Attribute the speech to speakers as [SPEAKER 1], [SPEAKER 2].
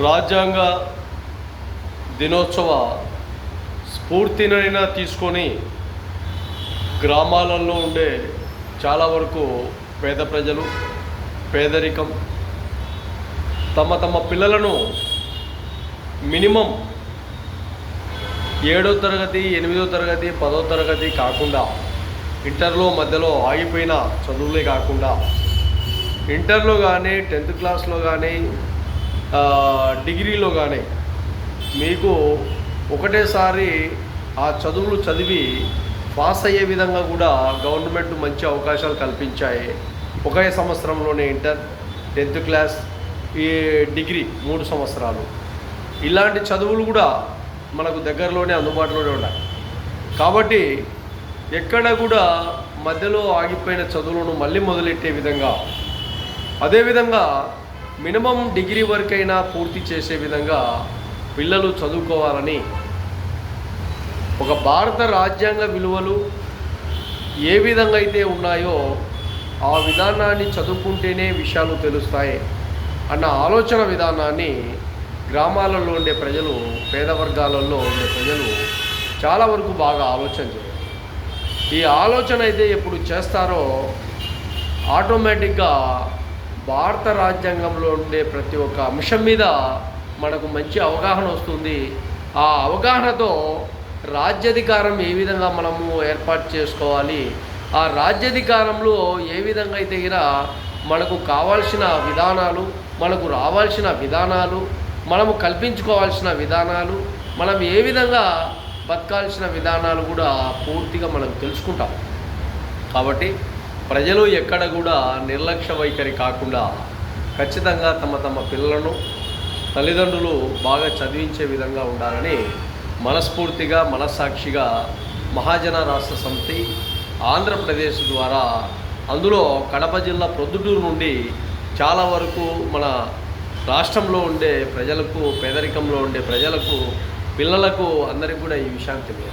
[SPEAKER 1] రాజ్యాంగ దినోత్సవ స్ఫూర్తినైనా తీసుకొని గ్రామాలలో ఉండే చాలా వరకు పేద ప్రజలు పేదరికం తమ తమ పిల్లలను మినిమం 7వ తరగతి 8వ తరగతి 10వ తరగతి కాకుండా ఇంటర్లో మధ్యలో ఆగిపోయిన చదువులే కాకుండా ఇంటర్లో కానీ 10th క్లాస్లో కానీ డిగ్రీలో కానీ మీకు ఒకటేసారి ఆ చదువులు చదివి పాస్ అయ్యే విధంగా కూడా గవర్నమెంట్ మంచి అవకాశాలు కల్పించాయి. ఒకే సంవత్సరంలోనే ఇంటర్ 10th క్లాస్ ఈ డిగ్రీ 3 సంవత్సరాలు ఇలాంటి చదువులు కూడా మనకు దగ్గరలోనే అందుబాటులోనే ఉన్నాయి. కాబట్టి ఎక్కడ కూడా మధ్యలో ఆగిపోయిన చదువులను మళ్ళీ మొదలెట్టే విధంగా అదేవిధంగా మినిమం డిగ్రీ వరకైనా పూర్తి చేసే విధంగా పిల్లలు చదువుకోవాలని ఒక భారత రాజ్యాంగ విలువలు ఏ విధంగా అయితే ఉన్నాయో ఆ విధానాన్ని చదువుకుంటేనే విషయాలు తెలుస్తాయి అన్న ఆలోచన విధానాన్ని గ్రామాలలో ఉండే ప్రజలు పేద వర్గాలలో ఉండే ప్రజలు చాలా వరకు బాగా ఆలోచన చేయాలి. ఈ ఆలోచన అయితే ఎప్పుడు చేస్తారో ఆటోమేటిక్గా భారత రాజ్యాంగంలో ఉండే ప్రతి ఒక్క అంశం మీద మనకు మంచి అవగాహన వస్తుంది. ఆ అవగాహనతో రాజ్యాధికారం ఏ విధంగా మనము ఏర్పాటు చేసుకోవాలి, ఆ రాజ్యాధికారంలో ఏ విధంగా అయితే మనకు కావాల్సిన విధానాలు, మనకు రావాల్సిన విధానాలు, మనము కల్పించుకోవాల్సిన విధానాలు, మనం ఏ విధంగా బతకాల్సిన విధానాలు కూడా పూర్తిగా మనం తెలుసుకుంటాం. కాబట్టి ప్రజలు ఎక్కడ కూడా నిర్లక్ష్య వైఖరి కాకుండా ఖచ్చితంగా తమ తమ పిల్లలను తల్లిదండ్రులు బాగా చదివించే విధంగా ఉండాలని మనస్ఫూర్తిగా మనస్సాక్షిగా మహాజన రాష్ట్ర సమితి ఆంధ్రప్రదేశ్ ద్వారా అందులో కడప జిల్లా ప్రొద్దుటూరు నుండి చాలా వరకు మన రాష్ట్రంలో ఉండే ప్రజలకు పేదరికంలో ఉండే ప్రజలకు పిల్లలకు అందరికీ కూడా ఈ విషయాన్ని తెలియదు.